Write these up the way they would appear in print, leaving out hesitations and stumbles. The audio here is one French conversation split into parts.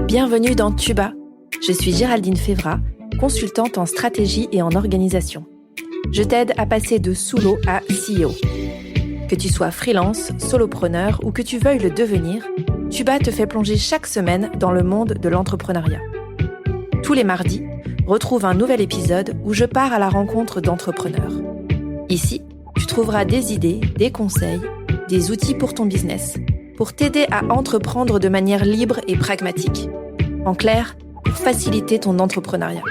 Bienvenue dans Tuba. Je suis Géraldine Févra, consultante en stratégie et en organisation. Je t'aide à passer de sous-l'eau à CEO. Que tu sois freelance, solopreneur ou que tu veuilles le devenir, Tuba te fait plonger chaque semaine dans le monde de l'entrepreneuriat. Tous les mardis, retrouve un nouvel épisode où je pars à la rencontre d'entrepreneurs. Ici, tu trouveras des idées, des conseils, des outils pour ton business, pour t'aider à entreprendre de manière libre et pragmatique. En clair, pour faciliter ton entrepreneuriat.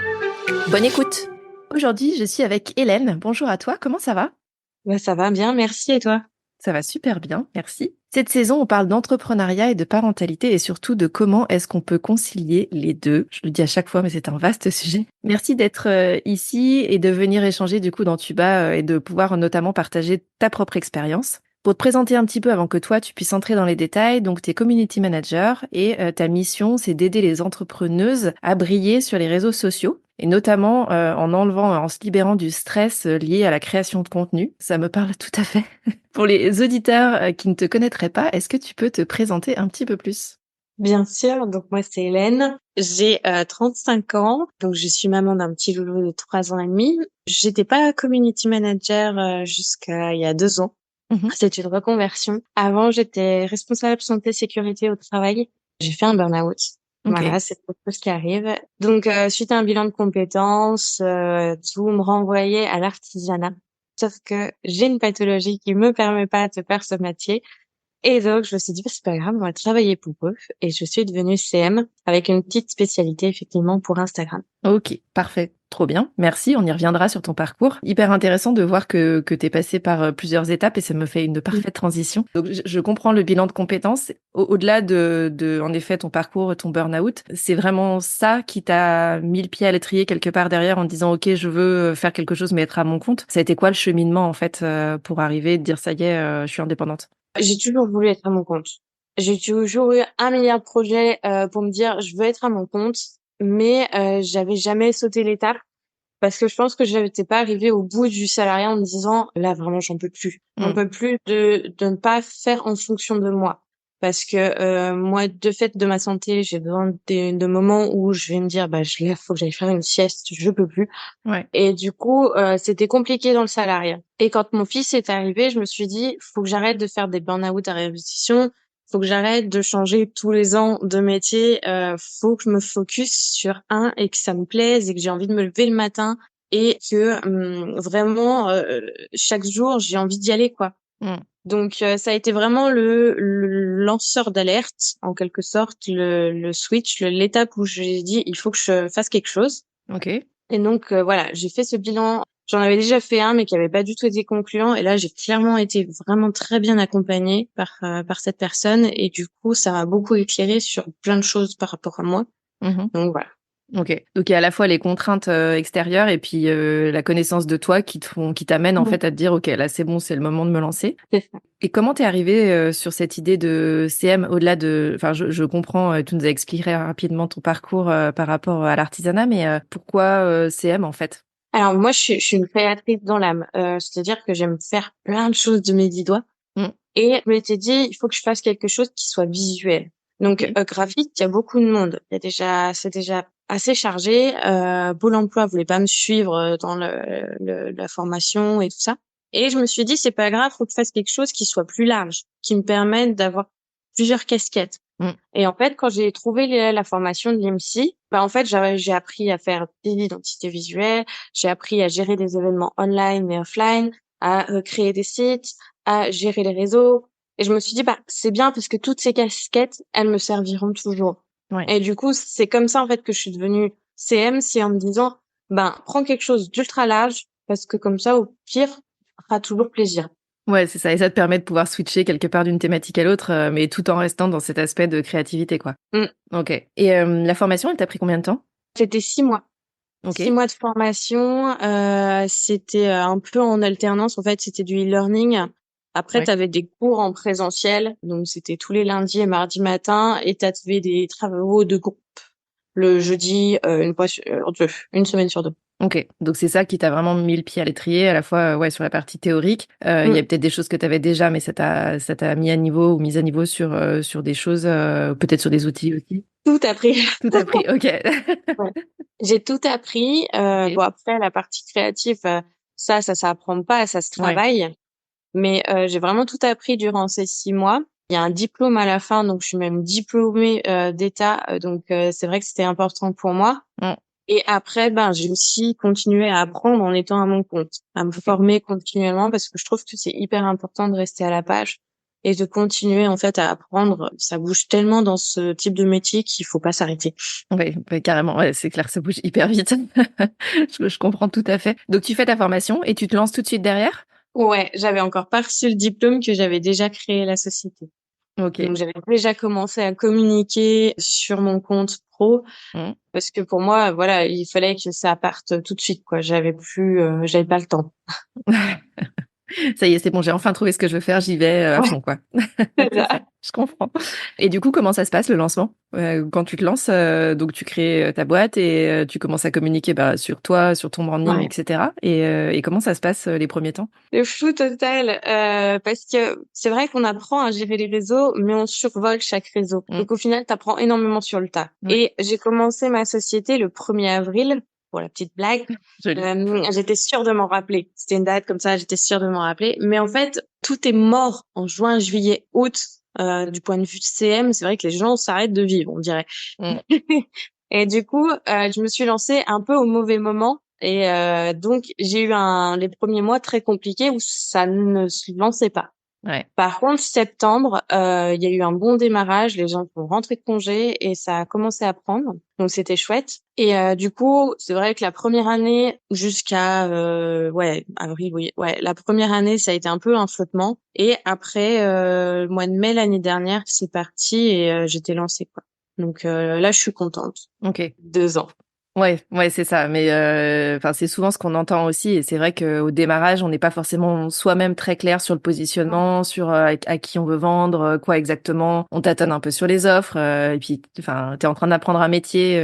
Bonne écoute! Aujourd'hui, je suis avec Hélène. Bonjour à toi, comment ça va? Ça va bien, merci. Et toi? Ça va super bien, merci. Cette saison, on parle d'entrepreneuriat et de parentalité et surtout de comment est-ce qu'on peut concilier les deux. Je le dis à chaque fois, mais c'est un vaste sujet. Merci d'être ici et de venir échanger du coup dans Tuba et de pouvoir notamment partager ta propre expérience. Pour te présenter un petit peu avant que toi, tu puisses entrer dans les détails, donc tu es community manager et ta mission, c'est d'aider les entrepreneuses à briller sur les réseaux sociaux et notamment en se libérant du stress lié à la création de contenu. Ça me parle tout à fait. Pour les auditeurs qui ne te connaîtraient pas, est-ce que tu peux te présenter un petit peu plus? Bien sûr, donc moi c'est Hélène, j'ai 35 ans, donc je suis maman d'un petit loulou de 3 ans et demi. J'étais pas community manager jusqu'à il y a 2 ans. C'est une reconversion. Avant, j'étais responsable santé sécurité au travail. J'ai fait un burn-out. Ok. Voilà, c'est quelque chose qui arrive. Donc, suite à un bilan de compétences, tout me renvoyait à l'artisanat. Sauf que j'ai une pathologie qui me permet pas de faire ce métier. Et donc, je me suis dit, c'est pas grave, on va travailler pour eux. Et je suis devenue CM avec une petite spécialité, effectivement, pour Instagram. Ok, parfait. Trop bien. Merci. On y reviendra sur ton parcours. Hyper intéressant de voir que tu es passé par plusieurs étapes et ça me fait une parfaite transition. Donc, je comprends le bilan de compétences. Au-delà de, en effet, ton parcours, ton burn-out, c'est vraiment ça qui t'a mis le pied à l'étrier quelque part derrière en te disant, OK, je veux faire quelque chose, mais être à mon compte. Ça a été quoi le cheminement, en fait, pour arriver et te dire, ça y est, je suis indépendante? J'ai toujours voulu être à mon compte. J'ai toujours eu 1 milliard de projets pour me dire je veux être à mon compte, mais j'avais jamais sauté l'étape parce que je pense que je n'étais pas arrivée au bout du salariat en me disant là vraiment j'en peux plus. J'en Mm. peux plus de ne pas faire en fonction de moi. Parce que moi, de fait de ma santé, j'ai besoin de moments où je vais me dire bah je lève, faut que j'aille faire une sieste, je peux plus. Ouais. Et du coup, c'était compliqué dans le salariat. Et quand mon fils est arrivé, je me suis dit, faut que j'arrête de faire des burn-out à répétition, faut que j'arrête de changer tous les ans de métier, faut que je me focus sur un et que ça me plaise et que j'ai envie de me lever le matin et que vraiment chaque jour j'ai envie d'y aller quoi. Mm. Donc ça a été vraiment le lanceur d'alerte en quelque sorte, le switch, l'étape où j'ai dit il faut que je fasse quelque chose. Ok. Et donc voilà, j'ai fait ce bilan. J'en avais déjà fait un, mais qui avait pas du tout été concluant. Et là, j'ai clairement été vraiment très bien accompagnée par cette personne. Et du coup, ça m'a beaucoup éclairé sur plein de choses par rapport à moi. Mhm. Donc voilà. Ok. Donc il y a à la fois les contraintes extérieures et puis la connaissance de toi qui t'amène en Mhm. fait à te dire ok là c'est bon, c'est le moment de me lancer. C'est ça. Et comment t'es arrivée sur cette idée de CM au-delà de, enfin je comprends, tu nous as expliqué rapidement ton parcours par rapport à l'artisanat, mais pourquoi CM en fait? Alors moi, je suis une créatrice dans l'âme. C'est-à-dire que j'aime faire plein de choses de mes 10 doigts. Mm. Et je m'étais dit, il faut que je fasse quelque chose qui soit visuel. Donc, Ok. graphique, il y a beaucoup de monde. C'est déjà assez chargé. Pôle emploi voulait pas me suivre dans la formation et tout ça. Et je me suis dit, c'est pas grave, faut que je fasse quelque chose qui soit plus large, qui me permette d'avoir plusieurs casquettes. Mm. Et en fait, quand j'ai trouvé la formation de l'IMSI, bah en fait, j'ai appris à faire des identités visuelles, j'ai appris à gérer des événements online et offline, à créer des sites, à gérer les réseaux. Et je me suis dit, bah c'est bien parce que toutes ces casquettes, elles me serviront toujours. Ouais. Et du coup, c'est comme ça en fait que je suis devenue CM, c'est en me disant, ben prends quelque chose d'ultra large parce que comme ça, au pire, ça fera toujours plaisir. Ouais, c'est ça. Et ça te permet de pouvoir switcher quelque part d'une thématique à l'autre, mais tout en restant dans cet aspect de créativité, quoi. Mm. Ok. Et la formation, elle t'a pris combien de temps? C'était 6 mois. Ok. 6 mois de formation, c'était un peu en alternance. En fait, c'était du e-learning. Après, Ouais. tu avais des cours en présentiel, donc c'était tous les lundis et mardis matin, et tu avais des travaux de groupe le jeudi, une semaine sur deux. OK, donc c'est ça qui t'a vraiment mis le pied à l'étrier, à la fois, ouais, sur la partie théorique. Il y a Mmh. peut-être des choses que tu avais déjà, mais ça t'a mis à niveau ou mise à niveau sur des choses, peut-être sur des outils aussi? Tout appris. Tout appris, OK. Ouais. J'ai tout appris. Bon OK. après la partie créative, ça s'apprend pas, ça se Ouais, travaille. Mais j'ai vraiment tout appris durant ces 6 mois. Il y a un diplôme à la fin, donc je suis même diplômée, d'État, donc c'est vrai que c'était important pour moi. mmh, Et après, ben, j'ai aussi continué à apprendre en étant à mon compte, à me OK. former continuellement parce que je trouve que c'est hyper important de rester à la page et de continuer en fait à apprendre. Ça bouge tellement dans ce type de métier qu'il faut pas s'arrêter. Oui, ouais, carrément, ouais, c'est clair, ça bouge hyper vite. Je comprends tout à fait. Donc tu fais ta formation et tu te lances tout de suite derrière? Ouais, j'avais encore pas reçu le diplôme que j'avais déjà créé la société. OK. Donc j'avais déjà commencé à communiquer sur mon compte pro Mmh. parce que pour moi, voilà, il fallait que ça parte tout de suite, quoi. J'avais pas le temps. Ça y est, c'est bon, j'ai enfin trouvé ce que je veux faire, j'y vais, à Ouais, fond, quoi. c'est C'est ça. ça, je comprends. Et du coup, comment ça se passe le lancement? Quand tu te lances, donc tu crées, ta boîte et tu commences à communiquer, bah, sur toi, sur ton branding et Ouais. cetera et comment ça se passe, les premiers temps? Le flou total, parce que c'est vrai qu'on apprend à gérer les réseaux, mais on survole chaque réseau. Mmh, Donc au final, tu apprends énormément sur le tas. ouais, Et j'ai commencé ma société le 1er avril, pour la petite blague. joli. J'étais sûre de m'en rappeler. C'était une date comme ça, j'étais sûre de m'en rappeler. Mais en fait, tout est mort en juin, juillet, août. Du point de vue de CM, c'est vrai que les gens s'arrêtent de vivre, on dirait. Mmh, Et du coup, je me suis lancée un peu au mauvais moment et donc j'ai eu les premiers mois très compliqués où ça ne se lançait pas. ouais. Par contre, septembre, il y a eu un bon démarrage, les gens sont rentrés de congé et ça a commencé à prendre, donc c'était chouette. Et du coup, c'est vrai que la première année jusqu'à ouais, avril, oui, ouais, la première année, ça a été un peu un flottement et après le mois de mai l'année dernière, c'est parti et j'étais lancée, quoi. Donc là, je suis contente. OK. 2 ans. Ouais, ouais, c'est ça. Mais enfin, c'est souvent ce qu'on entend aussi et c'est vrai qu'au démarrage, on n'est pas forcément soi-même très clair sur le positionnement, sur, à qui on veut vendre, quoi exactement. On tâtonne un peu sur les offres, et puis enfin, tu es en train d'apprendre un métier,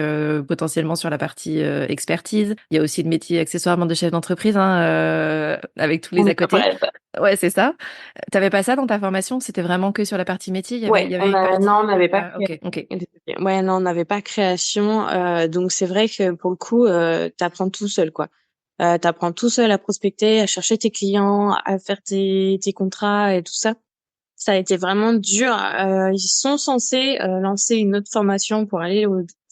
potentiellement sur la partie, expertise. Il y a aussi le métier accessoirement de chef d'entreprise, hein, avec tous On les n'est à pas côté. prête. Ouais, c'est ça. Tu avais pas ça dans ta formation? C'était vraiment que sur la partie métier? Il y Ouais, avait une non, partie, on n'avait pas OK, OK. ouais, non, on n'avait pas création, donc c'est vrai que pour le coup, tu tout seul, quoi. Tu tout seul à prospecter, à chercher tes clients, à faire tes contrats et tout ça. Ça a été vraiment dur. Ils sont censés, lancer une autre formation pour aller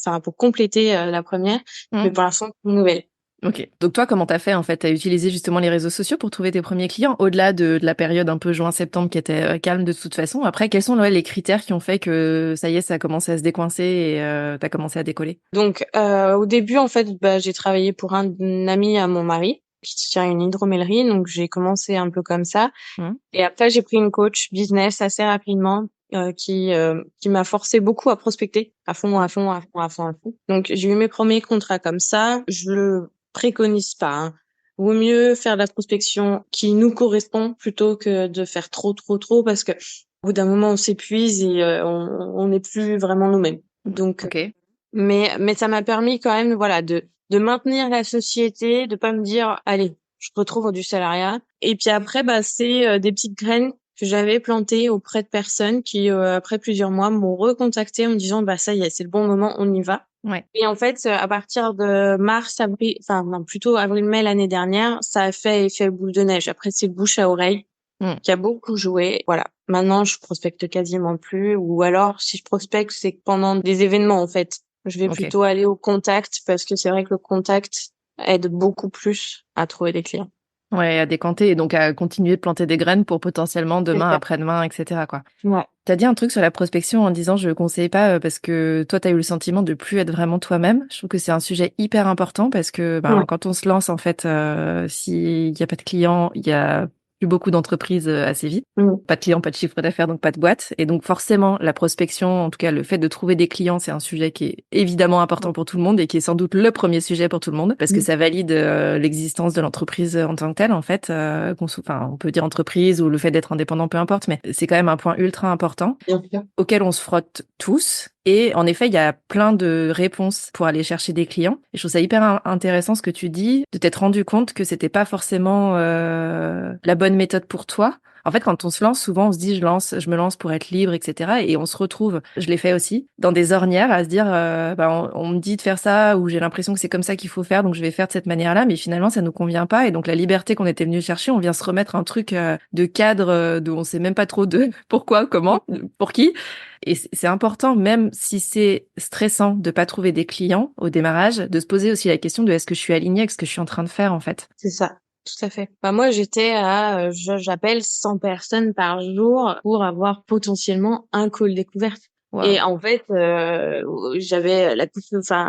enfin, pour compléter, la première, mais Mmh. pour l'instant, aucune nouvelle. OK. Donc toi, comment t'as fait en fait? Tu utilisé justement les réseaux sociaux pour trouver tes premiers clients? Au-delà de la période un peu juin-septembre qui était, calme de toute façon. Après, quels sont, ouais, les critères qui ont fait que ça y est, ça a commencé à se décoincer et tu commencé à décoller? Donc, au début, en fait, bah, j'ai travaillé pour un ami à mon mari qui tient une hydromellerie, donc j'ai commencé un peu comme ça. Mmh. Et après, j'ai pris une coach business assez rapidement, qui m'a forcé beaucoup à prospecter à fond, à fond, à fond, à fond, à fond. Donc, j'ai eu mes premiers contrats comme ça. Je le préconise pas, hein. Vaut mieux faire de la prospection qui nous correspond plutôt que de faire trop, trop, trop parce que au bout d'un moment, on s'épuise et on n'est plus vraiment nous-mêmes. Donc, OK. mais ça m'a permis quand même, voilà, de maintenir la société, de pas me dire: «Allez, je retrouve du salariat». Et puis après, bah, c'est, des petites graines que j'avais plantées auprès de personnes qui, après plusieurs mois, m'ont recontactée en me disant: «Bah, ça y est, c'est le bon moment, on y va». Ouais. Et en fait, à partir de mars, avril, enfin non, plutôt avril-mai l'année dernière, ça a fait effet boule de neige. Après, c'est le bouche à oreille Mmh. qui a beaucoup joué. Voilà. Maintenant, je prospecte quasiment plus ou alors si je prospecte, c'est pendant des événements, en fait. Je vais OK. plutôt aller au contact parce que c'est vrai que le contact aide beaucoup plus à trouver des clients. Ouais, à décanter et donc à continuer de planter des graines pour potentiellement C'est demain, ça. après-demain et cetera, quoi. Ouais. Tu as dit un truc sur la prospection en disant: «Je conseillais pas», parce que toi, tu as eu le sentiment de plus être vraiment toi-même. Je trouve que c'est un sujet hyper important parce que, ben, Ouais. quand on se lance, en fait, s'il y a pas de clients, il y a plus beaucoup d'entreprises, assez vite. Mmh. Pas de clients, pas de chiffre d'affaires, donc pas de boîte et donc forcément, la prospection, en tout cas le fait de trouver des clients, c'est un sujet qui est évidemment important pour tout le monde et qui est sans doute le premier sujet pour tout le monde parce que Mmh. ça valide, l'existence de l'entreprise, en tant que telle, en fait, enfin, on peut dire entreprise ou le fait d'être indépendant, peu importe, mais c'est quand même un point ultra important Bien sûr. auquel on se frotte tous Et en effet, il y a plein de réponses pour aller chercher des clients. Et je trouve ça hyper intéressant ce que tu dis, de t'être rendu compte que c'était pas forcément la bonne méthode pour toi. En fait, quand on se lance, souvent on se dit je me lance pour être libre, etc. Et on se retrouve, je l'ai fait aussi, dans des ornières à se dire on me dit de faire ça ou j'ai l'impression que c'est comme ça qu'il faut faire, donc je vais faire de cette manière-là. Mais finalement, ça nous convient pas. Et donc la liberté qu'on était venu chercher, on vient se remettre un truc de cadre dont on sait même pas trop de pourquoi, comment, pour qui. Et c'est important, même si c'est stressant de pas trouver des clients au démarrage, de se poser aussi la question de est-ce que je suis alignée avec ce que je suis en train de faire, en fait. C'est ça. Tout à fait. Bah, moi, j'étais à, j'appelle 100 personnes par jour pour avoir potentiellement un call découverte. Waouh. Et en fait, j'avais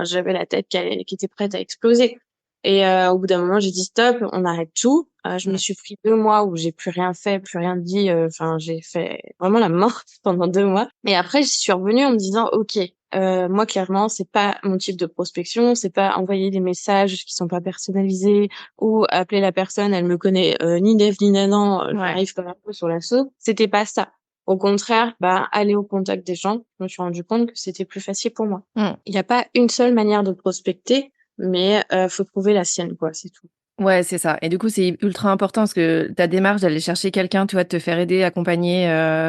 j'avais la tête qui était prête à exploser. Et au bout d'un moment, j'ai dit stop, on arrête tout. Je me suis pris 2 mois où j'ai plus rien fait, plus rien dit. Enfin, j'ai fait vraiment la morte pendant 2 mois. Et après, je suis revenue en me disant, ok, moi clairement, c'est pas mon type de prospection, c'est pas envoyer des messages qui sont pas personnalisés ou appeler la personne, elle me connaît ni Dev ni Nanan, j'arrive comme un peu sur l'assaut. C'était pas ça. Au contraire, aller au contact des gens, je me suis rendu compte que c'était plus facile pour moi. Il n'y a pas une seule manière de prospecter, mais faut trouver la sienne, quoi, c'est tout. Ouais, c'est ça. Et du coup, c'est ultra important parce que ta démarche d'aller chercher quelqu'un, tu vois, de te faire aider, accompagner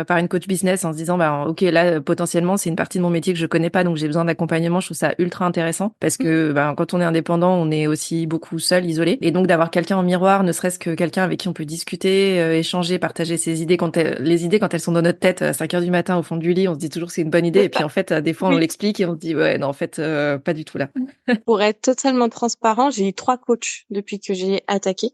par une coach business en se disant, ok, là, potentiellement, c'est une partie de mon métier que je connais pas, donc j'ai besoin d'accompagnement. Je trouve ça ultra intéressant parce que quand on est indépendant, on est aussi beaucoup seul, isolé. Et donc d'avoir quelqu'un en miroir, ne serait-ce que quelqu'un avec qui on peut discuter, échanger, partager ses idées les idées quand elles sont dans notre tête à 5 heures du matin au fond du lit, on se dit toujours que c'est une bonne idée. Et puis en fait, des fois, on Oui. l'explique et on se dit, ouais, non, en fait, pas du tout là. Pour être totalement transparent, j'ai eu 3 coachs depuis que j'ai attaqué.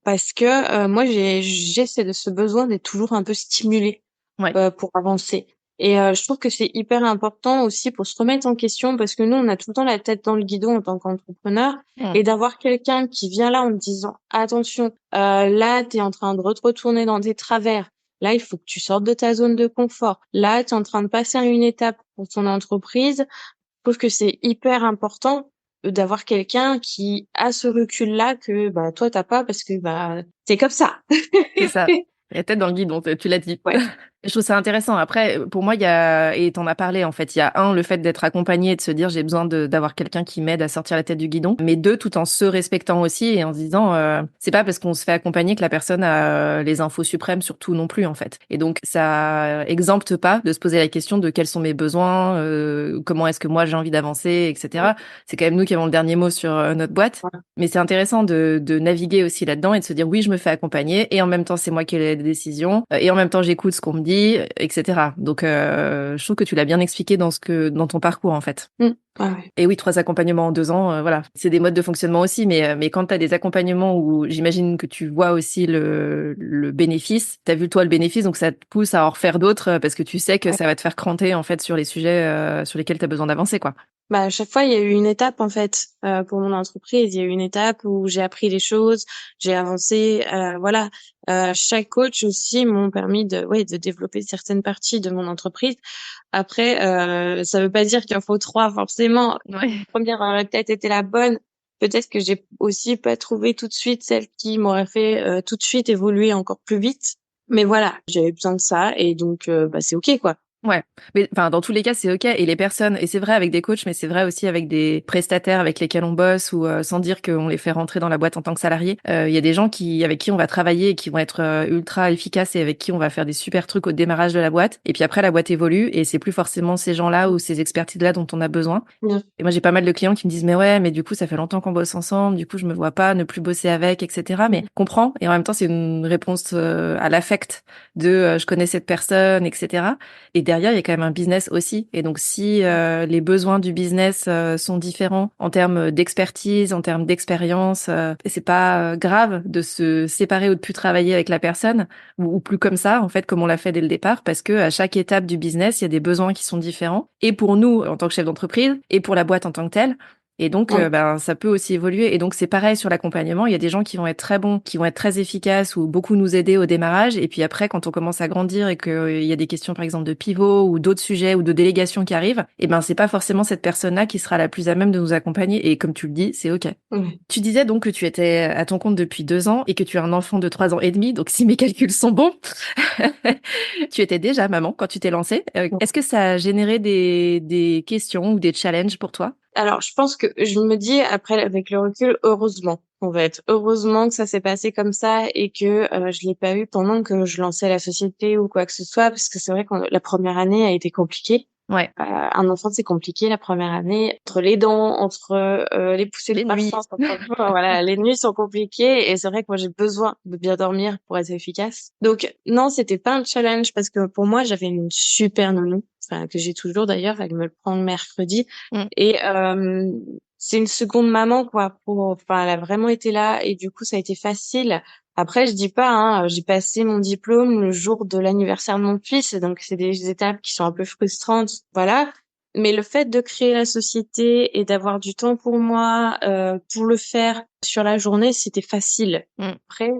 Parce que moi, j'ai ce besoin d'être toujours un peu stimulée Ouais. pour avancer. Et je trouve que c'est hyper important aussi pour se remettre en question parce que nous, on a tout le temps la tête dans le guidon en tant qu'entrepreneur. Et d'avoir quelqu'un qui vient là en me disant, attention, là, t'es en train de te retourner dans tes travers. Là, il faut que tu sortes de ta zone de confort. Là, t'es en train de passer à une étape pour ton entreprise. Je trouve que c'est hyper important d'avoir quelqu'un qui a ce recul-là que toi t'as pas parce que c'est comme ça. C'est ça. La tête dans le guidon, tu l'as dit. Ouais. Je trouve ça intéressant. Après, pour moi, il y a, et t'en as parlé, en fait, il y a le fait d'être accompagné et de se dire, j'ai besoin d'avoir quelqu'un qui m'aide à sortir la tête du guidon. Mais deux, tout en se respectant aussi et en se disant, c'est pas parce qu'on se fait accompagner que la personne a les infos suprêmes sur tout non plus, en fait. Et donc, ça exempte pas de se poser la question de quels sont mes besoins, comment est-ce que moi j'ai envie d'avancer, etc. C'est quand même nous qui avons le dernier mot sur notre boîte. Voilà. Mais c'est intéressant de naviguer aussi là-dedans et de se dire, oui, je me fais accompagner et en même temps, c'est moi qui ai les décisions et en même temps, j'écoute ce qu'on me dit, etc. Donc, je trouve que tu l'as bien expliqué dans ton parcours, en fait. Ouais. Et oui, 3 accompagnements en 2 ans, voilà. C'est des modes de fonctionnement aussi, mais quand tu as des accompagnements où j'imagine que tu vois aussi le bénéfice, tu as vu toi le bénéfice, donc ça te pousse à en refaire d'autres parce que tu sais que ça va te faire cranter, en fait, sur les sujets sur lesquels tu as besoin d'avancer, quoi. À chaque fois, il y a eu une étape en fait pour mon entreprise. Il y a eu une étape où j'ai appris des choses, j'ai avancé. Voilà. Chaque coach aussi m'ont permis de développer certaines parties de mon entreprise. Après, ça veut pas dire qu'il en faut 3 forcément. Ouais. La première aurait peut-être été la bonne. Peut-être que j'ai aussi pas trouvé tout de suite celle qui m'aurait fait tout de suite évoluer encore plus vite. Mais voilà, j'avais besoin de ça et donc c'est ok quoi. Ouais, mais enfin dans tous les cas c'est ok et les personnes et c'est vrai avec des coachs mais c'est vrai aussi avec des prestataires avec lesquels on bosse ou sans dire qu'on les fait rentrer dans la boîte en tant que salariés, il y a des gens avec qui on va travailler et qui vont être ultra efficaces et avec qui on va faire des super trucs au démarrage de la boîte et puis après la boîte évolue et c'est plus forcément ces gens-là ou ces expertises-là dont on a besoin. Et moi j'ai pas mal de clients qui me disent mais ouais mais du coup ça fait longtemps qu'on bosse ensemble, du coup je me vois pas ne plus bosser avec, etc. Mais comprends et en même temps c'est une réponse à l'affect de je connais cette personne, etc. Et derrière, il y a quand même un business aussi. Et donc, si les besoins du business sont différents en termes d'expertise, en termes d'expérience, c'est pas grave de se séparer ou de plus travailler avec la personne ou plus comme ça, en fait, comme on l'a fait dès le départ, parce que à chaque étape du business, il y a des besoins qui sont différents. Et pour nous, en tant que chef d'entreprise, et pour la boîte en tant que telle. Et donc, Oui. ça peut aussi évoluer. Et donc, c'est pareil sur l'accompagnement. Il y a des gens qui vont être très bons, qui vont être très efficaces ou beaucoup nous aider au démarrage. Et puis après, quand on commence à grandir et qu'il y a des questions, par exemple, de pivot ou d'autres sujets ou de délégation qui arrivent, c'est pas forcément cette personne-là qui sera la plus à même de nous accompagner. Et comme tu le dis, c'est OK. Oui. Tu disais donc que tu étais à ton compte depuis 2 ans et que tu as un enfant de 3 ans et demi. Donc, si mes calculs sont bons, tu étais déjà maman quand tu t'es lancée. Est-ce que ça a généré des questions ou des challenges pour toi? Alors, je pense que je me dis après avec le recul, heureusement, en fait. Heureusement que ça s'est passé comme ça et que je l'ai pas eu pendant que je lançais la société ou quoi que ce soit, parce que c'est vrai que la première année a été compliquée. Ouais. Un enfant, c'est compliqué la première année, entre les dents, entre les poussées de Les nuits. croissance, voilà, les nuits sont compliquées et c'est vrai que moi j'ai besoin de bien dormir pour être efficace. Donc non, c'était pas un challenge parce que pour moi j'avais une super nounou, enfin que j'ai toujours d'ailleurs, elle me le prend le mercredi Mm. et c'est une seconde maman quoi. Enfin, elle a vraiment été là et du coup ça a été facile. Après, je dis pas, hein, j'ai passé mon diplôme le jour de l'anniversaire de mon fils, donc c'est des étapes qui sont un peu frustrantes, voilà. Mais le fait de créer la société et d'avoir du temps pour moi, pour le faire sur la journée, c'était facile. Mm. Après,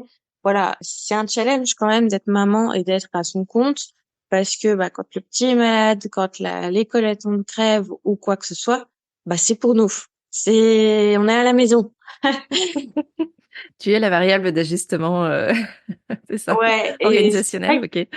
voilà, c'est un challenge quand même d'être maman et d'être à son compte, parce que quand le petit est malade, quand l'école est en grève ou quoi que ce soit, c'est pour nous. On est à la maison. Tu es la variable d'ajustement, c'est ça, Ouais, et c'est organisationnel, OK.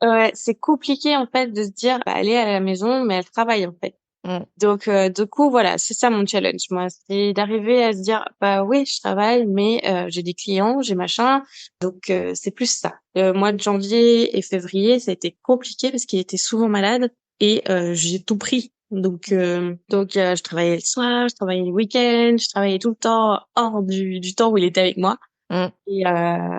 ouais, c'est compliqué en fait de se dire elle est à la maison mais elle travaille en fait. Mm. Donc du coup voilà, c'est ça mon challenge moi, c'est d'arriver à se dire oui, je travaille mais j'ai des clients, j'ai machin. Donc c'est plus ça. Le mois de janvier et février, ça a été compliqué parce qu'il était souvent malade et j'ai tout pris. Donc je travaillais le soir, je travaillais le week-end, je travaillais tout le temps hors du temps où il était avec moi Mm. et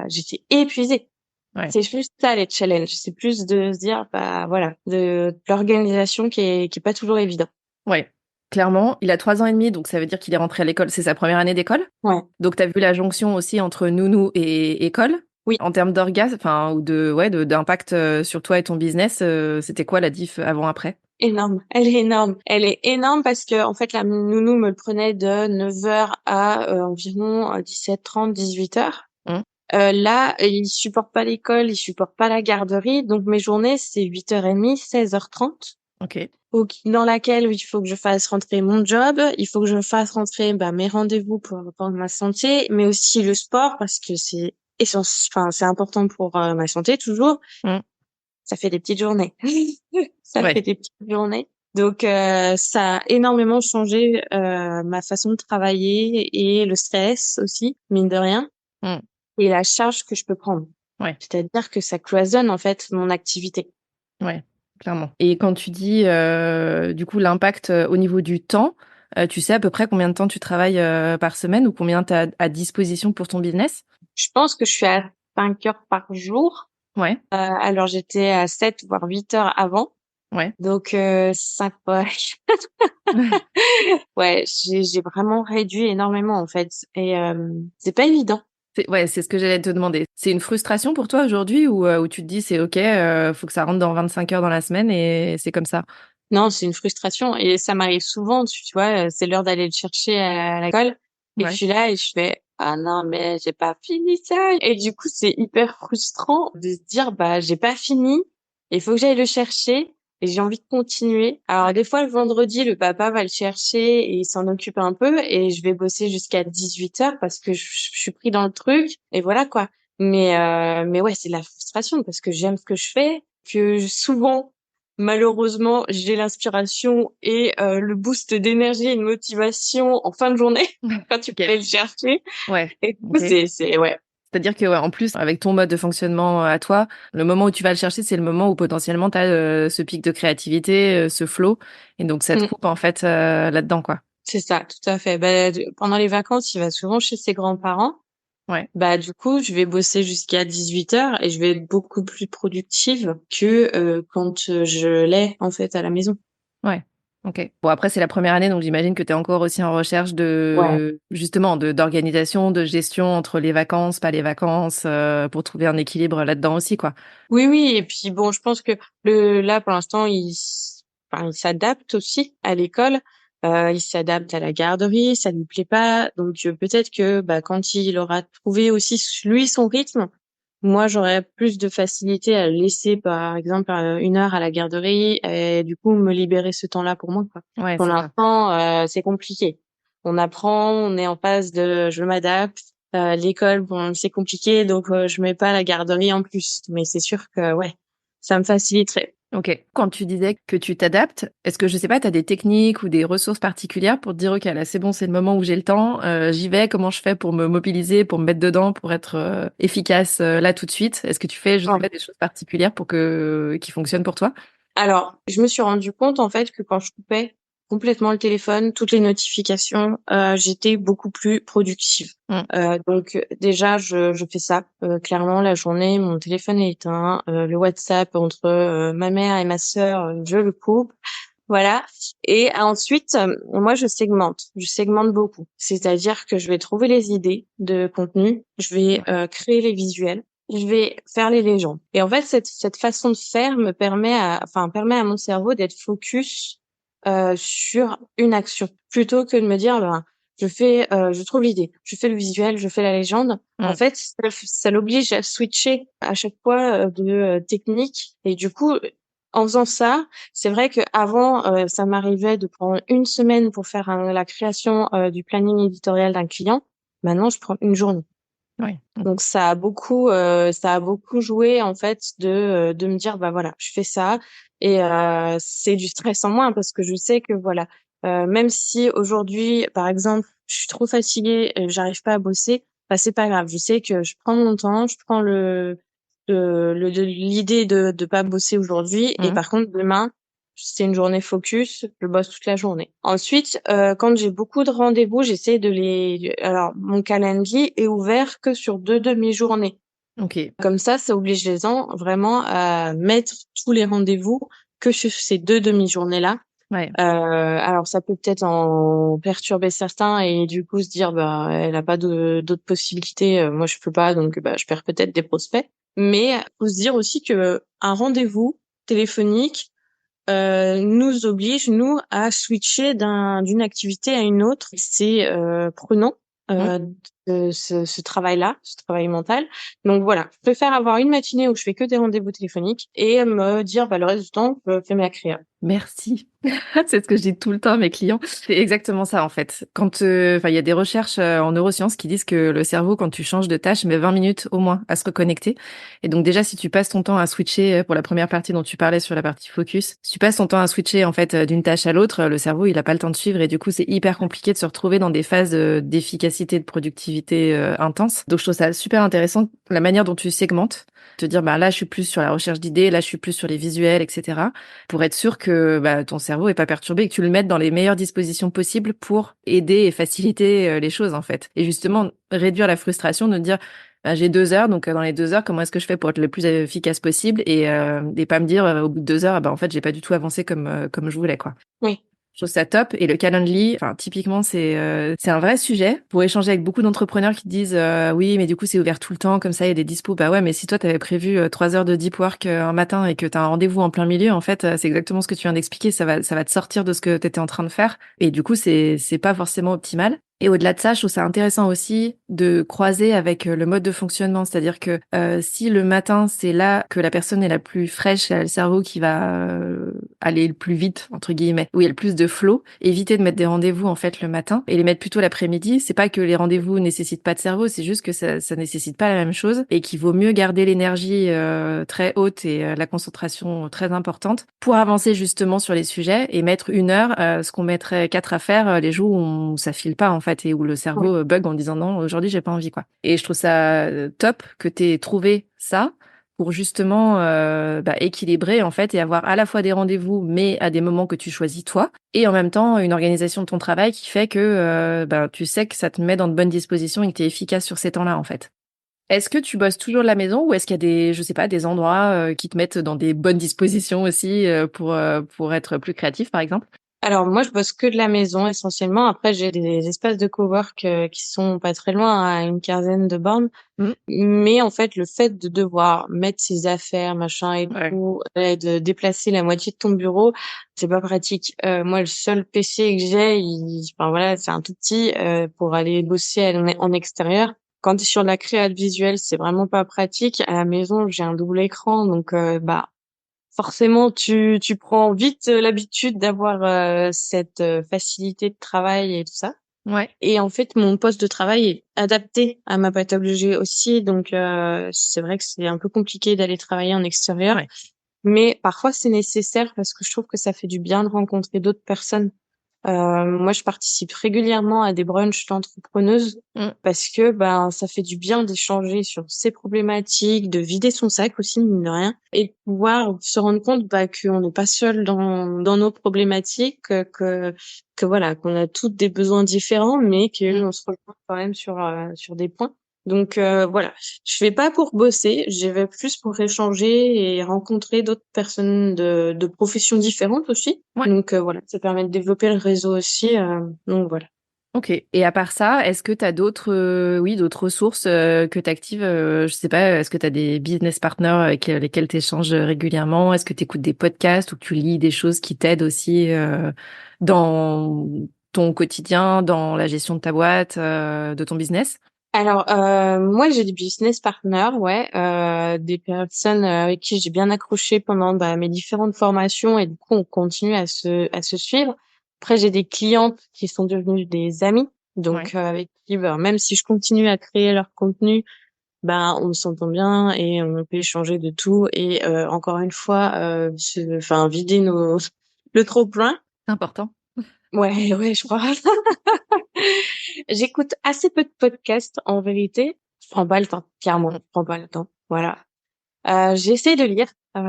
j'étais épuisée. Ouais. C'est juste ça les challenges, c'est plus de se dire voilà, de l'organisation qui est pas toujours évident. Ouais. Clairement, il a 3 ans et demi, donc ça veut dire qu'il est rentré à l'école. C'est sa première année d'école? Ouais. Donc tu as vu la jonction aussi entre nounou et école? Oui, En termes d'orgasme, enfin, ou d'impact sur toi et ton business, c'était quoi la diff avant-après? énorme. Elle est énorme. Elle est énorme parce que en fait la nounou me le prenait de 9 heures à environ 17h30, 18 heures. Mm. Là, il supporte pas l'école, il supporte pas la garderie, donc mes journées c'est 8h30, 16h30. OK. Dans laquelle il faut que je fasse rentrer mon job, il faut que je fasse rentrer mes rendez-vous pour ma santé, mais aussi le sport parce que c'est important pour ma santé toujours. Mm. Ça fait des petites journées. Ça fait Ouais. des petites journées. Donc ça a énormément changé ma façon de travailler et le stress aussi, mine de rien, Mm. et la charge que je peux prendre. Ouais. C'est-à-dire que ça cloisonne en fait mon activité. Ouais, clairement. Et quand tu dis, du coup, l'impact au niveau du temps, tu sais à peu près combien de temps tu travailles par semaine ou combien tu as à disposition pour ton business? Je pense que je suis à 5 heures par jour. Ouais, Alors j'étais à 7 voire 8 heures avant. ouais. Donc 5 fois. Ouais, j'ai vraiment réduit énormément en fait et c'est pas évident. Ouais, c'est ce que j'allais te demander. C'est une frustration pour toi aujourd'hui ou tu te dis c'est OK, faut que ça rentre dans 25 heures dans la semaine et c'est comme ça? Non, c'est une frustration et ça m'arrive souvent, tu vois, c'est l'heure d'aller le chercher à l'école et je Ouais. suis là et je fais: «Ah non, mais j'ai pas fini ça» et du coup, c'est hyper frustrant de se dire: j'ai pas fini, il faut que j'aille le chercher et j'ai envie de continuer. Alors des fois, le vendredi, le papa va le chercher et il s'en occupe un peu et je vais bosser jusqu'à 18 heures parce que je suis pris dans le truc et voilà quoi. Mais ouais, c'est de la frustration parce que j'aime ce que je fais, que souvent malheureusement, j'ai l'inspiration et le boost d'énergie et de motivation en fin de journée quand tu peux OK. aller le chercher Ouais. et du coup, OK. c'est ouais. C'est-à-dire que, ouais, en plus, avec ton mode de fonctionnement à toi, le moment où tu vas le chercher, c'est le moment où potentiellement tu as ce pic de créativité, ce flow. Et donc, ça te Mmh, coupe, en fait, là-dedans, quoi. c'est ça, tout à fait. Pendant les vacances, il va souvent chez ses grands-parents. Ouais, Du coup, je vais bosser jusqu'à 18 heures et je vais être beaucoup plus productive que quand je l'ai en fait à la maison. ouais. OK. Bon, après, c'est la première année, donc j'imagine que tu es encore aussi en recherche Ouais. justement, d'organisation, de gestion entre les vacances, pas les vacances, pour trouver un équilibre là-dedans aussi, quoi. Oui, oui, et puis bon, je pense que là pour l'instant, il s'adapte aussi à l'école. il s'adapte à la garderie, ça lui plaît pas. Donc peut-être que quand il aura trouvé aussi lui son rythme, moi j'aurais plus de facilité à le laisser par exemple 1 heure à la garderie et du coup me libérer ce temps-là pour moi, quoi. Ouais, Pour c'est ça. l'instant, c'est compliqué. On apprend, on est en phase de je m'adapte. L'école, bon, c'est compliqué, donc je mets pas la garderie en plus. Mais c'est sûr que ouais, ça me faciliterait. OK. Quand tu disais que tu t'adaptes, est-ce que, je sais pas, tu as des techniques ou des ressources particulières pour te dire: «OK, là, c'est bon, c'est le moment où j'ai le temps, j'y vais, comment je fais pour me mobiliser, pour me mettre dedans, pour être, efficace, là, tout de suite?» Est-ce que tu fais, je sais Ouais. pas, des choses particulières pour que qui fonctionnent pour toi? Alors, je me suis rendu compte en fait que quand je coupais complètement le téléphone, toutes les notifications, j'étais beaucoup plus productive. Mmh. Donc déjà je fais ça, clairement la journée, mon téléphone est éteint, le WhatsApp entre, ma mère et ma sœur, je le coupe, voilà. Et ensuite, moi je segmente. Je segmente beaucoup. C'est-à-dire que je vais trouver les idées de contenu, je vais, Ouais. créer les visuels, je vais faire les légendes. Et en fait, cette façon de faire me permet à mon cerveau d'être focus, sur une action. Plutôt que de me dire: «Ben, je trouve l'idée, je fais le visuel, je fais la légende». En Mmh. fait, ça l'oblige à switcher à chaque fois, technique et du coup, en faisant ça, c'est vrai qu'avant, ça m'arrivait de prendre 1 semaine pour faire la création, du planning éditorial d'un client. Maintenant, je prends 1 journée. Ouais. Mmh. Donc ça a beaucoup joué en fait de me dire: «Bah, voilà, je fais ça» et c'est du stress en moins parce que je sais que voilà, même si aujourd'hui, par exemple, je suis trop fatiguée et j'arrive pas à bosser, bah, c'est pas grave. Je sais que je prends mon temps, je prends l'idée de pas bosser aujourd'hui et Mmh. par contre demain, c'est une journée focus, je bosse toute la journée. Ensuite, quand j'ai beaucoup de rendez-vous, j'essaie de les alors mon calendrier est ouvert que sur 2 demi-journées. OK. Comme ça oblige les gens vraiment à mettre tous les rendez-vous que sur ces 2 demi-journées-là. Ouais. Alors ça peut peut-être en perturber certains et du coup se dire: «Bah, elle a pas d'autres possibilités, moi je peux pas donc bah, je perds peut-être des prospects». Mais faut se dire aussi que un rendez-vous téléphonique, nous oblige, nous, à switcher d'une activité à une autre. C'est, prenant, Mmh. ce travail-là, ce travail mental. Donc voilà, je préfère avoir une matinée où je fais que des rendez-vous téléphoniques et me dire: «Bah, le reste du temps, je fais ma créa». Merci. C'est ce que je dis tout le temps à mes clients. C'est exactement ça, en fait. Quand, enfin, il y a des recherches, en neurosciences qui disent que le cerveau, quand tu changes de tâche, met 20 minutes au moins à se reconnecter. Et donc déjà, si tu passes ton temps à switcher, pour la première partie dont tu parlais sur la partie focus, si tu passes ton temps à switcher, en fait, d'une tâche à l'autre, le cerveau, il a pas le temps de suivre et du coup, c'est hyper compliqué de se retrouver dans des phases, d'efficacité, de productivité, intense. Donc je trouve ça super intéressant, la manière dont tu segmentes. Te dire: «Bah, là, je suis plus sur la recherche d'idées, là, je suis plus sur les visuels et cetera». Pour être sûr que, bah, ton cerveau est pas perturbé et que tu le mettes dans les meilleures dispositions possibles pour aider et faciliter, les choses, en fait. Et justement, réduire la frustration de te dire: «Bah, j'ai 2 heures, donc dans les 2 heures, comment est-ce que je fais pour être le plus efficace possible?» Et pas me dire, au bout de 2 heures: «Ah bah, en fait, j'ai pas du tout avancé comme je voulais, quoi». Oui. Je trouve ça top. Et le Calendly, enfin, typiquement, c'est un vrai sujet pour échanger avec beaucoup d'entrepreneurs qui disent, «Oui, mais du coup, c'est ouvert tout le temps, comme ça, il y a des dispos». Bah ouais, mais si toi, tu avais prévu, 3 heures de deep work, un matin et que tu as un rendez-vous en plein milieu, en fait, c'est exactement ce que tu viens d'expliquer. Ça va te sortir de ce que tu étais en train de faire et du coup, c'est pas forcément optimal. Et au-delà de ça, je trouve ça intéressant aussi de croiser avec, le mode de fonctionnement. C'est-à-dire que, si le matin, c'est là que la personne est la plus fraîche, elle a le cerveau qui va, aller «le plus vite» entre guillemets, où il y a le plus de flow, éviter de mettre des rendez-vous, en fait, le matin et les mettre plutôt l'après-midi. C'est pas que les rendez-vous nécessitent pas de cerveau, c'est juste que ça nécessite pas la même chose et qu'il vaut mieux garder l'énergie, très haute et la concentration très importante pour avancer justement sur les sujets et mettre 1 heure, ce qu'on mettrait 4 à faire, les jours où ça file pas, en fait, et où le Ouais. cerveau, bug en disant: «Non, aujourd'hui, j'ai pas envie», quoi. Et je trouve ça, top que tu aies trouvé ça pour justement, bah, équilibrer, en fait, et avoir à la fois des rendez-vous, mais à des moments que tu choisis toi, et en même temps une organisation de ton travail qui fait que, ben, tu sais que ça te met dans de bonnes dispositions et que tu es efficace sur ces temps-là, en fait. Est-ce que tu bosses toujours de la maison ou est-ce qu'il y a des, je sais pas, des endroits, qui te mettent dans des bonnes dispositions aussi, pour être plus créatif, par exemple? Alors moi, je bosse que de la maison essentiellement. Après, j'ai des espaces de cowork qui sont pas très loin, à une quinzaine de bornes. Mmh. Mais en fait, le fait de devoir mettre ses affaires, machin et Ouais. tout, et de déplacer la moitié de ton bureau, c'est pas pratique. Moi, le seul PC que j'ai, enfin voilà, c'est un tout petit pour aller bosser en extérieur. Quand tu es sur de la créa visuelle, c'est vraiment pas pratique. À la maison, j'ai un double écran, donc bah forcément, tu prends vite l'habitude d'avoir cette facilité de travail et tout ça. Ouais. Et en fait, mon poste de travail est adapté à ma pathologie aussi, donc c'est vrai que c'est un peu compliqué d'aller travailler en extérieur, Ouais. mais parfois c'est nécessaire parce que je trouve que ça fait du bien de rencontrer d'autres personnes. Moi, je participe régulièrement à des brunchs d'entrepreneuses Mmh. parce que ben ça fait du bien d'échanger sur ses problématiques, de vider son sac aussi mine de rien, et de pouvoir se rendre compte bah qu'on n'est pas seul dans nos problématiques, que voilà qu'on a toutes des besoins différents, mais Mmh. qu'on se rejoint quand même sur des points. Donc voilà, je fais pas pour bosser, j'y vais plus pour échanger et rencontrer d'autres personnes de professions différentes aussi. Ouais. Donc voilà, ça permet de développer le réseau aussi, donc voilà. OK, et à part ça, est-ce que tu as d'autres, oui, d'autres ressources, que tu actives? Je sais pas, est-ce que tu as des business partners avec, lesquels tu échanges, régulièrement? Est-ce que tu écoutes des podcasts ou que tu lis des choses qui t'aident aussi, dans ton quotidien, dans la gestion de ta boîte, de ton business? Alors, moi j'ai des business partners, ouais, des personnes, avec qui j'ai bien accroché pendant, bah, mes différentes formations et du coup on continue à se suivre. Après j'ai des clientes qui sont devenues des amies, Ouais. donc avec qui, bah, même si je continue à créer leur contenu, ben, on s'entend bien et on peut échanger de tout et encore une fois, enfin vider nos le trop-plein. C'est important. Ouais, ouais, je crois. J'écoute assez peu de podcasts en vérité. Je prends pas le temps, clairement, je Mmh. prends pas le temps. Voilà. J'essaie de lire.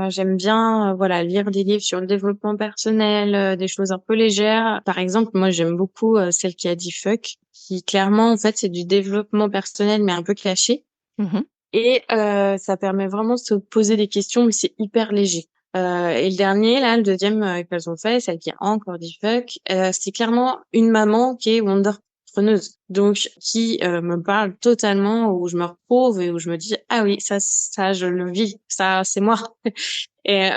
J'aime bien, voilà, lire des livres sur le développement personnel, des choses un peu légères. Par exemple, moi, j'aime beaucoup celle qui a dit fuck, qui clairement, en fait, c'est du développement personnel, mais un peu caché. Mmh. Et ça permet vraiment de se poser des questions, mais c'est hyper léger. Et le dernier, là, le deuxième qu'elles ont fait, celle qui a encore dit fuck, c'est clairement une maman qui est wonderpreneuse, donc qui me parle totalement, où je me retrouve et où je me dis ah oui, ça je le vis, ça c'est moi. Et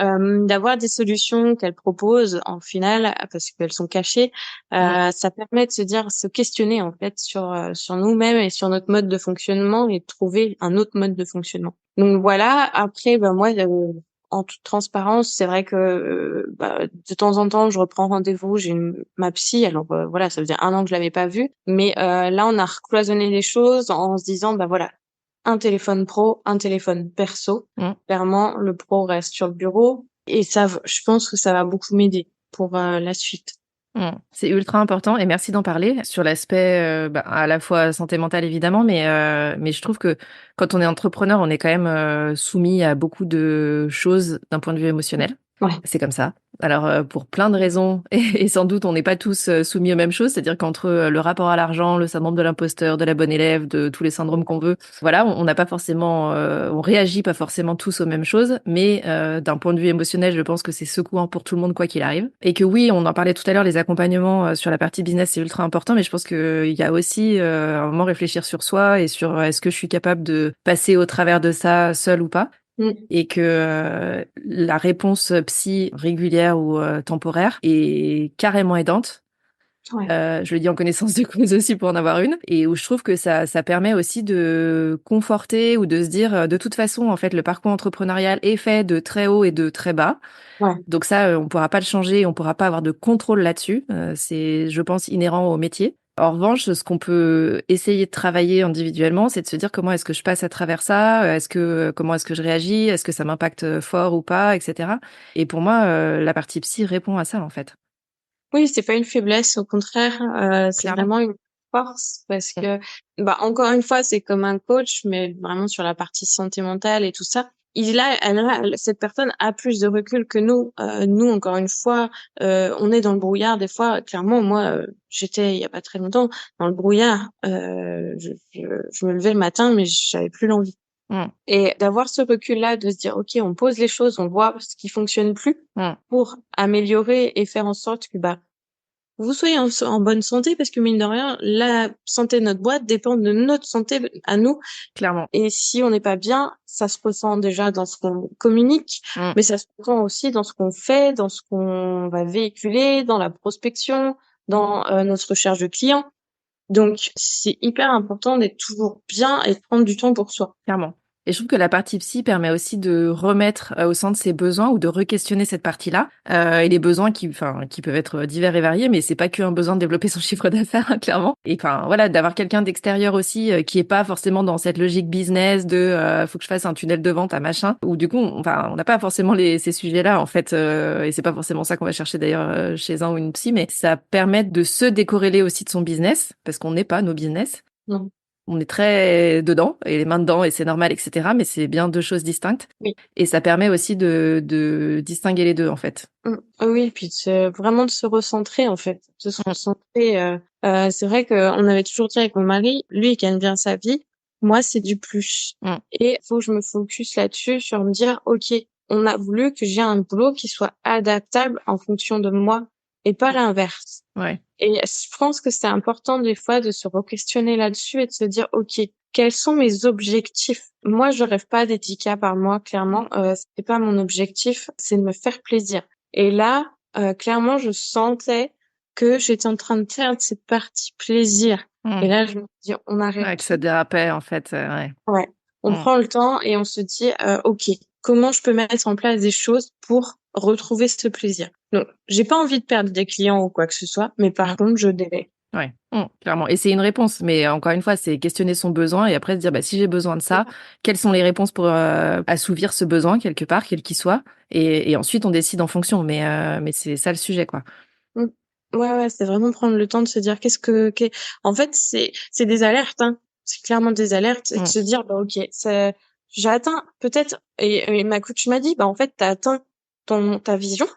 d'avoir des solutions qu'elle propose en finale, parce qu'elles sont cachées, Ouais. ça permet de se questionner en fait sur nous-mêmes et sur notre mode de fonctionnement et de trouver un autre mode de fonctionnement. Donc voilà. Après, ben moi, en toute transparence, c'est vrai que bah, de temps en temps, je reprends rendez-vous. J'ai ma psy. Alors voilà, ça faisait 1 an que je l'avais pas vue, mais là, on a recloisonné les choses en se disant, bah voilà, un téléphone pro, un téléphone perso. Mmh. Clairement, le pro reste sur le bureau et je pense que ça va beaucoup m'aider pour la suite. Mmh. C'est ultra important et merci d'en parler sur l'aspect, bah, à la fois santé mentale évidemment, mais je trouve que quand on est entrepreneur, on est quand même, soumis à beaucoup de choses d'un point de vue émotionnel. Ouais. C'est comme ça. Alors, pour plein de raisons et sans doute on n'est pas tous, soumis aux mêmes choses. C'est-à-dire qu'entre, le rapport à l'argent, le syndrome de l'imposteur, de la bonne élève, de tous les syndromes qu'on veut, voilà, on n'a pas forcément, on réagit pas forcément tous aux mêmes choses. Mais, d'un point de vue émotionnel, je pense que c'est secouant pour tout le monde quoi qu'il arrive. Et que oui, on en parlait tout à l'heure, les accompagnements, sur la partie business, c'est ultra important. Mais je pense qu'il y a aussi, à un moment réfléchir sur soi et sur, est-ce que je suis capable de passer au travers de ça seule ou pas? Mmh. Et que la réponse psy régulière ou temporaire est carrément aidante. Ouais. Je le dis en connaissance de cause aussi pour en avoir une et où je trouve que ça permet aussi de conforter ou de se dire, de toute façon, en fait, le parcours entrepreneurial est fait de très haut et de très bas. Ouais. Donc ça, on pourra pas le changer, on pourra pas avoir de contrôle là-dessus. C'est, je pense, inhérent au métier. En revanche, ce qu'on peut essayer de travailler individuellement, c'est de se dire comment est-ce que je passe à travers ça, comment est-ce que je réagis, est-ce que ça m'impacte fort ou pas, etc. Et pour moi, la partie psy répond à ça en fait, Oui, c'est pas une faiblesse, au contraire, c'est clairement. vraiment une force parce Mm. que, bah, encore une fois, c'est comme un coach, mais vraiment sur la partie santé mentale et tout ça. Cette personne a plus de recul que nous. Nous, encore une fois, on est dans le brouillard des fois. Clairement, moi, j'étais il y a pas très longtemps dans le brouillard. Je me levais le matin, mais j'avais plus l'envie. Mm. Et d'avoir ce recul-là, de se dire, OK, on pose les choses, on voit ce qui fonctionne plus Mm. pour améliorer et faire en sorte que, bah, vous soyez en bonne santé, parce que mine de rien, la santé de notre boîte dépend de notre santé à nous. Clairement. Et si on n'est pas bien, ça se ressent déjà dans ce qu'on communique, mais ça se ressent aussi dans ce qu'on fait, dans ce qu'on va véhiculer, dans la prospection, dans notre recherche de clients. Donc, c'est hyper important d'être toujours bien et de prendre du temps pour soi. Clairement. Et je trouve que la partie psy permet aussi de remettre au centre ses besoins ou de re-questionner cette partie-là et les besoins qui peuvent être divers et variés, mais c'est pas qu'un besoin de développer son chiffre d'affaires, hein, clairement. Et voilà, d'avoir quelqu'un d'extérieur aussi qui est pas forcément dans cette logique business de faut que je fasse un tunnel de vente à machin. Ou du coup, on n'a pas forcément ces sujets-là en fait, et c'est pas forcément ça qu'on va chercher d'ailleurs chez un ou une psy, mais ça permet de se décorréler aussi de son business parce qu'on n'est pas nos business. Non. On est très dedans et les mains dedans et c'est normal, etc. Mais c'est bien deux choses distinctes. Oui. Et ça permet aussi de distinguer les deux, en fait. Oui, puis vraiment de se recentrer, en fait. De se recentrer. C'est vrai qu'on avait toujours dit avec mon mari, lui, il gagne bien sa vie. Moi, c'est du plus. Et il faut que je me focus là-dessus, sur me dire, OK, on a voulu que j'ai un boulot qui soit adaptable en fonction de moi et pas l'inverse. Ouais. Et je pense que c'est important des fois de se re-questionner là-dessus et de se dire, OK, quels sont mes objectifs? Moi, je rêve pas des 10K par mois, clairement. C'est pas mon objectif, c'est de me faire plaisir. Et là, clairement, je sentais que j'étais en train de perdre cette partie plaisir. Et là, je me dis, on arrête. Ouais, que ça dérapait, en fait. Ouais. Ouais. On prend le temps et on se dit, OK, comment je peux mettre en place des choses pour retrouver ce plaisir? Donc, j'ai pas envie de perdre des clients ou quoi que ce soit, mais par contre, je délègue. Ouais, clairement. Et c'est une réponse, mais encore une fois, c'est questionner son besoin et après se dire, si j'ai besoin de ça, quelles sont les réponses pour assouvir ce besoin quelque part, quel qu'il soit, et ensuite on décide en fonction. Mais c'est ça le sujet, quoi. Ouais, c'est vraiment prendre le temps de se dire en fait, c'est des alertes, hein. C'est clairement des alertes et de se dire, OK, j'ai atteint peut-être, et ma coach m'a dit, en fait, t'as atteint ta vision,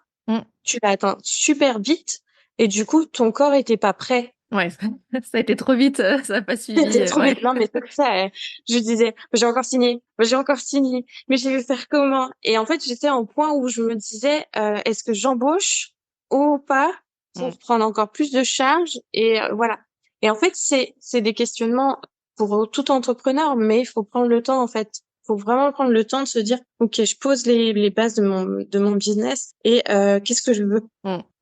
tu l'as atteint super vite et du coup, ton corps était pas prêt. Ouais, ça a été trop vite, ça a pas suivi. C'était trop vite. Non, mais c'est ça. Je disais, j'ai encore signé, mais je vais faire comment? Et en fait, j'étais au point où je me disais, est-ce que j'embauche ou pas pour prendre encore plus de charges? Et voilà. Et en fait, c'est des questionnements pour tout entrepreneur, mais il faut prendre le temps, en fait. Faut vraiment prendre le temps de se dire, OK, je pose les bases de mon business et qu'est-ce que je veux?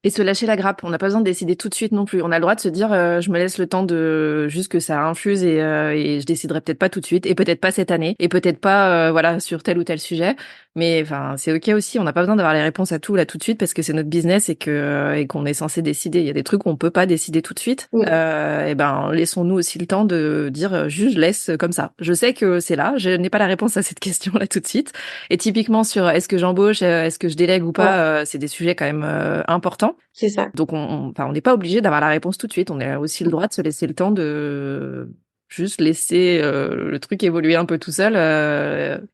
Et se lâcher la grappe. On n'a pas besoin de décider tout de suite non plus. On a le droit de se dire, je me laisse le temps de juste que ça infuse et je déciderai peut-être pas tout de suite et peut-être pas cette année et peut-être pas, voilà, sur tel ou tel sujet. Mais enfin, c'est ok aussi. On n'a pas besoin d'avoir les réponses à tout là tout de suite parce que c'est notre business et qu'on est censé décider. Il y a des trucs où on peut pas décider tout de suite. Et laissons-nous aussi le temps de dire, juste je laisse comme ça. Je sais que c'est là. Je n'ai pas la réponse à cette question là tout de suite. Et typiquement sur est-ce que j'embauche, est-ce que je délègue ou pas, c'est des sujets quand même importants. C'est ça. Donc on n'est pas obligé d'avoir la réponse tout de suite. On a aussi le droit de se laisser le temps de juste laisser le truc évoluer un peu tout seul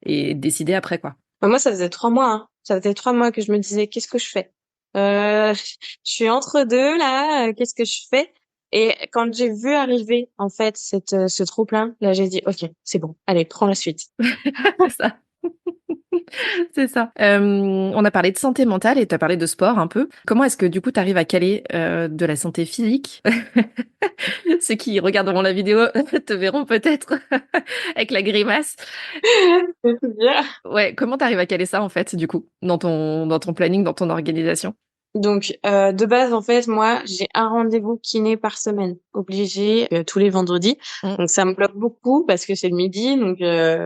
et décider après, quoi. Moi, ça faisait 3 mois, hein. Ça faisait 3 mois que je me disais, qu'est-ce que je fais? Je suis entre deux, là, qu'est-ce que je fais? Et quand j'ai vu arriver, en fait, ce trop-plein, là, j'ai dit, OK, c'est bon. Allez, prends la suite. C'est ça. C'est ça. On a parlé de santé mentale et tu as parlé de sport un peu. Comment est-ce que du coup tu arrives à caler de la santé physique? Ceux qui regarderont la vidéo te verront peut-être avec la grimace. C'est bien. Ouais, comment tu arrives à caler ça en fait du coup dans ton planning, dans ton organisation? Donc, de base, en fait, moi, j'ai un rendez-vous kiné par semaine, obligé, tous les vendredis. Donc, ça me bloque beaucoup parce que c'est le midi, donc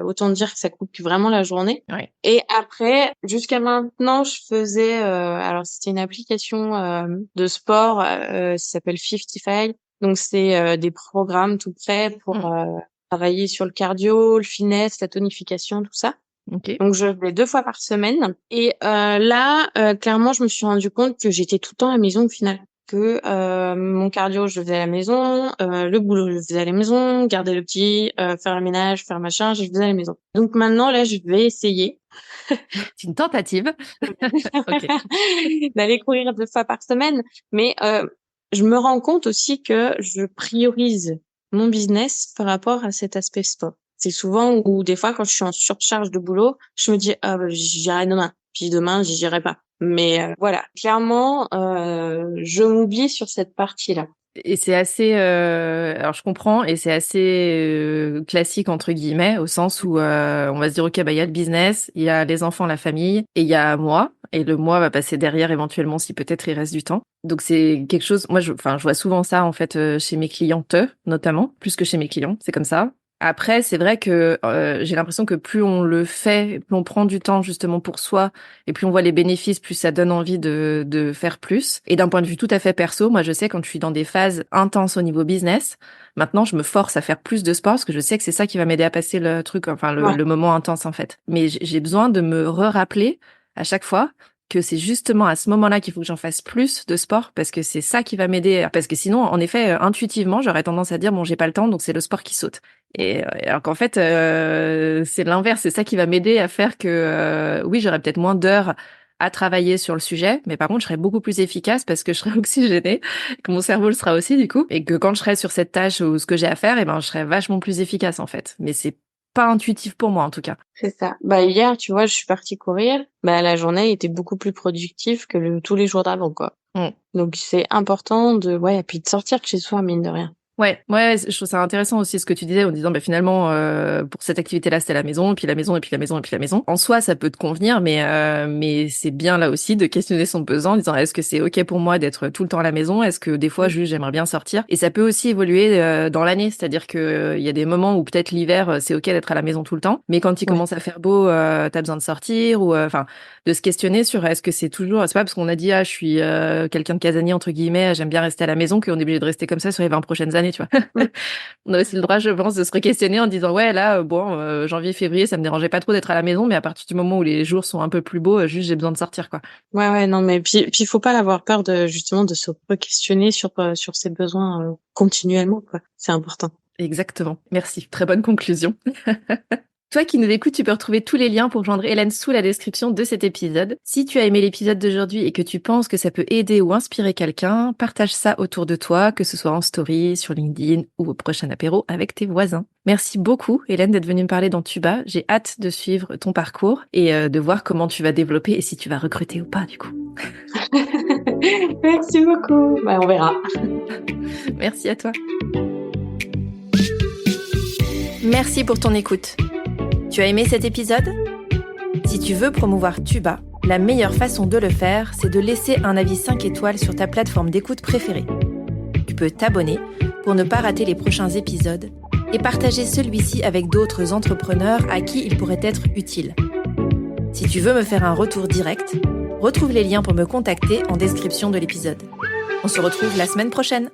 autant dire que ça coupe vraiment la journée. Ouais. Et après, jusqu'à maintenant, je faisais, alors c'était une application de sport, ça s'appelle 55. Donc, c'est des programmes tout prêts pour travailler sur le cardio, le fitness, la tonification, tout ça. Okay. Donc je vais 2 fois par semaine et là clairement je me suis rendu compte que j'étais tout le temps à la maison au final, que mon cardio je le faisais à la maison, le boulot je le faisais à la maison, garder le petit, faire le ménage, faire machin, je le faisais à la maison. Donc maintenant là je vais essayer C'est une tentative. Okay. d'aller courir 2 fois par semaine, mais je me rends compte aussi que je priorise mon business par rapport à cet aspect sport. C'est souvent où des fois quand je suis en surcharge de boulot, je me dis ah bah, j'irai demain. Puis demain j'irai pas. Mais voilà, clairement, je m'oublie sur cette partie-là. Et c'est assez, alors je comprends, et c'est assez classique entre guillemets, au sens où on va se dire ok, bah il y a le business, il y a les enfants, la famille, et il y a moi, et le moi va passer derrière éventuellement si peut-être il reste du temps. Donc c'est quelque chose, moi je vois souvent ça en fait chez mes clientes notamment, plus que chez mes clients, c'est comme ça. Après, c'est vrai que j'ai l'impression que plus on le fait, plus on prend du temps justement pour soi, et plus on voit les bénéfices, plus ça donne envie de faire plus. Et d'un point de vue tout à fait perso, moi je sais quand je suis dans des phases intenses au niveau business, maintenant je me force à faire plus de sport parce que je sais que c'est ça qui va m'aider à passer le truc, enfin Ouais. le moment intense en fait. Mais j'ai besoin de me rappeler à chaque fois que c'est justement à ce moment-là qu'il faut que j'en fasse plus de sport parce que c'est ça qui va m'aider. Parce que sinon, en effet, intuitivement, j'aurais tendance à dire bon, j'ai pas le temps, donc c'est le sport qui saute. Et alors qu'en fait, c'est l'inverse. C'est ça qui va m'aider à faire que oui, j'aurais peut-être moins d'heures à travailler sur le sujet, mais par contre, je serai beaucoup plus efficace parce que je serai oxygénée, que mon cerveau le sera aussi du coup, et que quand je serai sur cette tâche ou ce que j'ai à faire, eh ben, je serai vachement plus efficace en fait. Mais c'est pas intuitif pour moi en tout cas. C'est ça. Bah hier, tu vois, je suis partie courir. Bah la journée était beaucoup plus productive que tous les jours d'avant, quoi. Mm. Donc c'est important et puis de sortir de chez soi, mine de rien. Ouais, je trouve ça intéressant aussi ce que tu disais en disant, bah finalement, pour cette activité-là, c'était la maison, et puis la maison, et puis la maison, et puis la maison. En soi, ça peut te convenir, mais c'est bien là aussi de questionner son pesant en disant, est-ce que c'est ok pour moi d'être tout le temps à la maison? Est-ce que des fois, juste, j'aimerais bien sortir? Et ça peut aussi évoluer dans l'année, c'est-à-dire que il y a des moments où peut-être l'hiver, c'est ok d'être à la maison tout le temps, mais quand il commence à faire beau, t'as besoin de sortir ou enfin de se questionner sur est-ce que c'est toujours, c'est pas parce qu'on a dit ah je suis quelqu'un de casanier entre guillemets, j'aime bien rester à la maison qu'on est obligé de rester comme ça sur les 20 prochaines années, tu vois. On a aussi le droit, je pense, de se re-questionner en disant ouais là janvier, février, ça me dérangeait pas trop d'être à la maison, mais à partir du moment où les jours sont un peu plus beaux, juste j'ai besoin de sortir quoi. Ouais, non, mais puis faut pas avoir peur de justement de se re-questionner sur ses besoins continuellement, quoi. C'est important. Exactement. Merci. Très bonne conclusion. Toi qui nous écoutes, tu peux retrouver tous les liens pour joindre Hélène sous la description de cet épisode. Si tu as aimé l'épisode d'aujourd'hui et que tu penses que ça peut aider ou inspirer quelqu'un, partage ça autour de toi, que ce soit en story, sur LinkedIn ou au prochain apéro avec tes voisins. Merci beaucoup Hélène d'être venue me parler dans Tuba. J'ai hâte de suivre ton parcours et de voir comment tu vas développer et si tu vas recruter ou pas du coup. Merci beaucoup. On verra. Merci à toi. Merci pour ton écoute. Tu as aimé cet épisode ? Si tu veux promouvoir Tuba, la meilleure façon de le faire, c'est de laisser un avis 5 étoiles sur ta plateforme d'écoute préférée. Tu peux t'abonner pour ne pas rater les prochains épisodes et partager celui-ci avec d'autres entrepreneurs à qui il pourrait être utile. Si tu veux me faire un retour direct, retrouve les liens pour me contacter en description de l'épisode. On se retrouve la semaine prochaine.